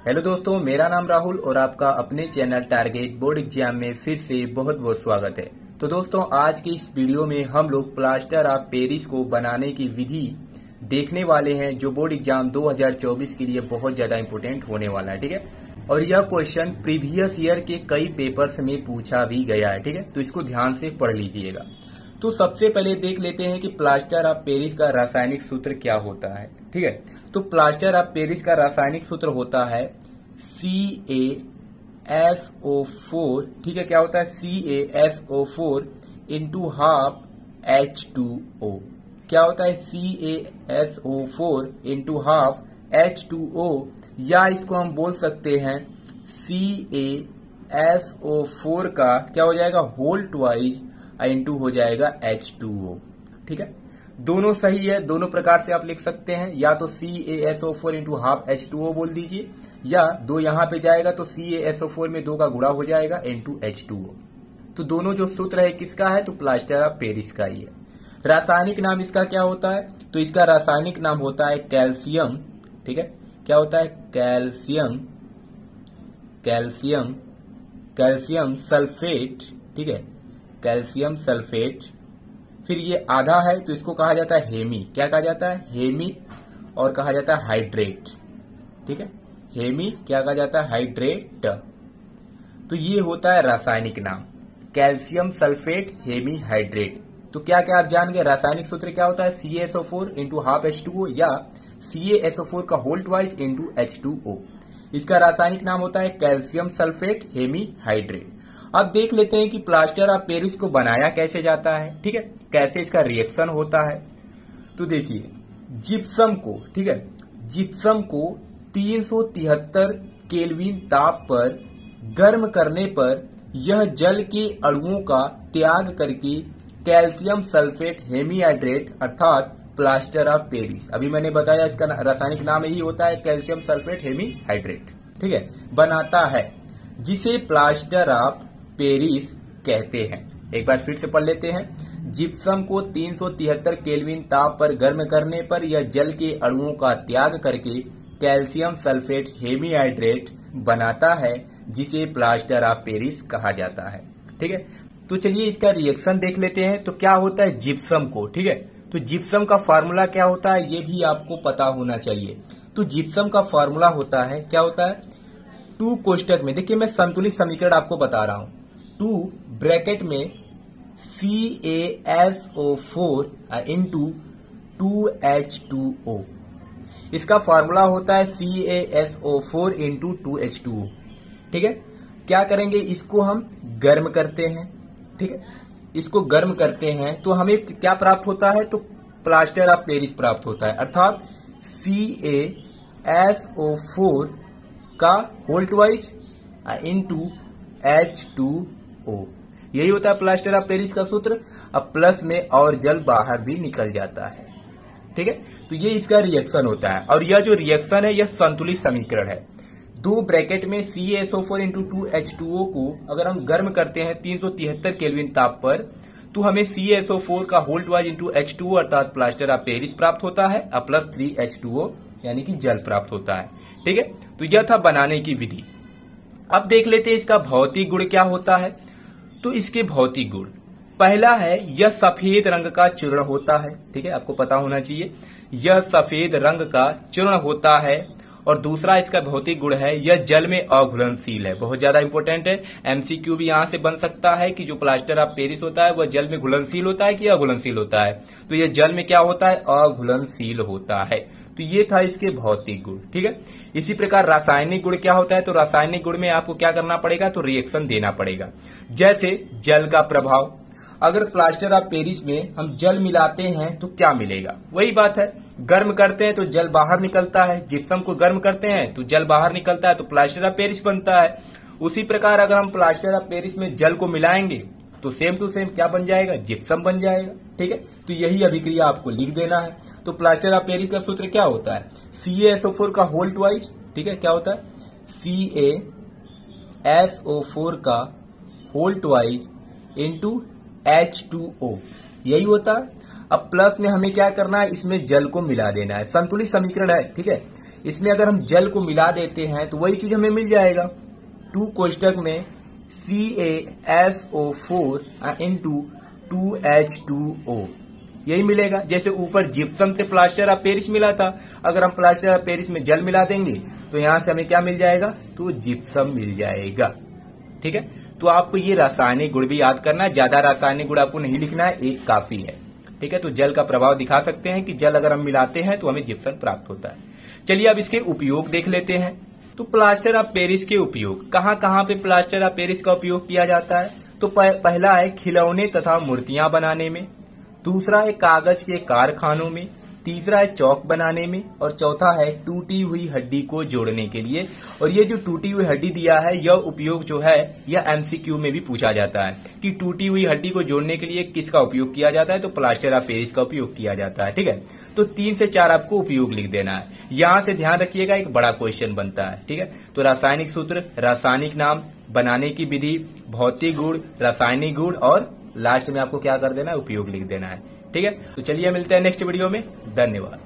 Hello दोस्तों, मेरा नाम राहुल और आपका अपने चैनल टारगेट बोर्ड एग्जाम में फिर से बहुत बहुत स्वागत है। तो दोस्तों, आज की इस वीडियो में हम लोग प्लास्टर ऑफ पेरिस को बनाने की विधि देखने वाले हैं, जो बोर्ड एग्जाम 2024 के लिए बहुत ज्यादा इंपोर्टेंट होने वाला है। ठीक है, और यह क्वेश्चन प्रीवियस ईयर के कई पेपर्स में पूछा भी गया है। ठीक है, तो इसको ध्यान से पढ़ लीजिएगा। तो सबसे पहले देख लेते हैं कि प्लास्टर ऑफ पेरिस का रासायनिक सूत्र क्या होता है। ठीक है, तो प्लास्टर ऑफ पेरिस का रासायनिक सूत्र होता है CaSO4। ठीक है, क्या होता है? CaSO4 into half H2O। क्या होता है? CaSO4 इंटू हाफ H2O, या इसको हम बोल सकते हैं CaSO4 का क्या हो जाएगा? होल ट्वाइस इंटू हो जाएगा H2O। ठीक है, दोनों सही है, दोनों प्रकार से आप लिख सकते हैं। या तो CaSO4 इंटू हाफ H2O बोल दीजिए, या दो यहां पे जाएगा तो CaSO4 में 2 का गुणा हो जाएगा इंटू H2O। तो दोनों जो सूत्र है किसका है? तो प्लास्टर ऑफ पेरिस का ही है। रासायनिक नाम इसका क्या होता है? तो इसका रासायनिक नाम होता है कैल्शियम। ठीक है, क्या होता है? Calcium sulphate. ठीक है, कैल्शियम सल्फेट। फिर ये आधा है तो इसको कहा जाता है हेमी। क्या कहा जाता है? हेमी। और कहा जाता है हाइड्रेट। ठीक है, हेमी क्या कहा जाता है? हाइड्रेट। तो ये होता है रासायनिक नाम, कैल्शियम सल्फेट हेमी हाइड्रेट। तो क्या क्या आप जान गए? रासायनिक सूत्र क्या होता है? CaSO4 इंटू हाफ H2O, या CaSO4 का होल ट्वाइस इंटू H2O। इसका रासायनिक नाम होता है कैल्शियम सल्फेट हेमी हाइड्रेट। अब देख लेते हैं कि प्लास्टर ऑफ पेरिस को बनाया कैसे जाता है। ठीक है, कैसे इसका रिएक्शन होता है। तो देखिए, जिप्सम को, ठीक है, जिप्सम को 373 केल्विन ताप पर गर्म करने पर यह जल के अणुओं का त्याग करके कैल्शियम सल्फेट हेमीहाइड्रेट अर्थात प्लास्टर ऑफ पेरिस, अभी मैंने बताया इसका रासायनिक नाम यही होता है कैल्शियम सल्फेट हेमीहाइड्रेट। ठीक है, बनाता है, जिसे प्लास्टर ऑफ पेरिस कहते हैं। एक बार फिर से पढ़ लेते हैं। जिप्सम को 373 केल्विन ताप पर गर्म करने पर यह जल के अणुओं का त्याग करके कैल्शियम सल्फेट हेमीहाइड्रेट बनाता है, जिसे प्लास्टर ऑफ पेरिस कहा जाता है। ठीक है, तो चलिए इसका रिएक्शन देख लेते हैं। तो क्या होता है जिप्सम को? ठीक है, तो जिप्सम का फार्मूला क्या होता है ये भी आपको पता होना चाहिए। तो जिप्सम का फार्मूला होता है, क्या होता है? 2 कोष्टक में, देखिए मैं संतुलित समीकरण आपको बता रहा हूं। 2 ब्रैकेट में CaSO4 इंटू 2H2O। इसका फार्मूला होता है CaSO4 इंटू 2H2O। ठीक है, क्या करेंगे? इसको हम गर्म करते हैं। ठीक है, इसको गर्म करते हैं तो हमें क्या प्राप्त होता है? तो प्लास्टर ऑफ पेरिस प्राप्त होता है, अर्थात CaSO4 का होल ट्वाइस इंटू H2O। यही होता है प्लास्टर ऑफ पेरिस का सूत्र। अब प्लस में और जल बाहर भी निकल जाता है। ठीक है, तो ये इसका रिएक्शन होता है। और यह जो रिएक्शन है यह संतुलित समीकरण है। 2 ब्रैकेट में CaSO4 इंटू 2H2O को अगर हम गर्म करते हैं 373 केल्विन ताप पर, तो हमें CaSO4 का होल ट्वाइस इंटू H2O अर्थात प्लास्टर ऑफ पेरिस प्राप्त होता है, और प्लस 3H2O यानी कि जल प्राप्त होता है। ठीक है, तो यह था बनाने की विधि। अब देख लेते हैं इसका भौतिक गुण क्या होता है। तो इसके भौतिक गुण, पहला है यह सफेद रंग का चूर्ण होता है। ठीक है, आपको पता होना चाहिए यह सफेद रंग का चूर्ण होता है। और दूसरा इसका भौतिक गुण है यह जल में अघुलनशील है। बहुत ज्यादा इंपॉर्टेंट है, MCQ भी यहां से बन सकता है कि जो प्लास्टर ऑफ पेरिस होता है वह जल में घुलनशील होता है कि अघुलनशील होता है। तो यह जल में क्या होता है? अघुलनशील होता है। तो ये था इसके भौतिक गुण। ठीक है, इसी प्रकार रासायनिक गुण क्या होता है? तो रासायनिक गुण में आपको क्या करना पड़ेगा? तो रिएक्शन देना पड़ेगा। जैसे जल का प्रभाव, अगर प्लास्टर ऑफ पेरिस में हम जल मिलाते हैं तो क्या मिलेगा? वही बात है, गर्म करते हैं तो जल बाहर निकलता है। जिप्सम को गर्म करते हैं तो जल बाहर निकलता है, तो प्लास्टर ऑफ पेरिस बनता है। उसी प्रकार अगर हम प्लास्टर ऑफ पेरिस में जल को मिलाएंगे तो सेम टू सेम क्या बन जाएगा? जिप्सम बन जाएगा। ठीक है, तो यही अभिक्रिया आपको लिख देना है। तो प्लास्टर ऑफ पेरिस का सूत्र क्या होता है? CaSO4 का होल ट्वाइस। ठीक है, क्या होता है? CaSO4 का होल ट्वाइस इंटू H2O, यही होता है। अब प्लस में हमें क्या करना है? इसमें जल को मिला देना है। संतुलित समीकरण है। ठीक है, इसमें अगर हम जल को मिला देते हैं तो वही चीज हमें मिल जाएगा। 2 कोष्टक में CaSO4 into 2H2O, यही मिलेगा। जैसे ऊपर जिप्सम से प्लास्टर ऑफ पेरिस मिला था, अगर हम प्लास्टर ऑफ पेरिस में जल मिला देंगे तो यहां से हमें क्या मिल जाएगा, तो जिप्सम मिल जाएगा। ठीक है, तो आपको ये रासायनिक गुण भी याद करना है, ज्यादा रासायनिक गुण आपको नहीं लिखना है, एक काफी है। ठीक है, तो जल का प्रभाव दिखा सकते हैं कि जल अगर हम मिलाते हैं तो हमें जिप्सम प्राप्त होता है। चलिए अब इसके उपयोग देख लेते हैं। तो प्लास्टर ऑफ पेरिस के उपयोग, कहां कहां पे प्लास्टर ऑफ पेरिस का उपयोग किया जाता है? तो पहला है खिलौने तथा मूर्तियां बनाने में, दूसरा है कागज के कारखानों में, तीसरा है चौक बनाने में, और चौथा है टूटी हुई हड्डी को जोड़ने के लिए। और ये जो टूटी हुई हड्डी दिया है, यह उपयोग जो है यह एमसीक्यू में भी पूछा जाता है कि टूटी हुई हड्डी को जोड़ने के लिए किसका उपयोग किया जाता है, तो प्लास्टर ऑफ पेरिस का उपयोग किया जाता है। ठीक है, तो 3 से 4 आपको उपयोग लिख देना है। यहां से ध्यान रखिएगा, एक बड़ा क्वेश्चन बनता है। ठीक है, तो रासायनिक सूत्र, रासायनिक नाम, बनाने की विधि, भौतिक गुण, रासायनिक गुण, और लास्ट में आपको क्या कर देना है, उपयोग लिख देना है। ठीक है, तो चलिए मिलते हैं नेक्स्ट वीडियो में। धन्यवाद।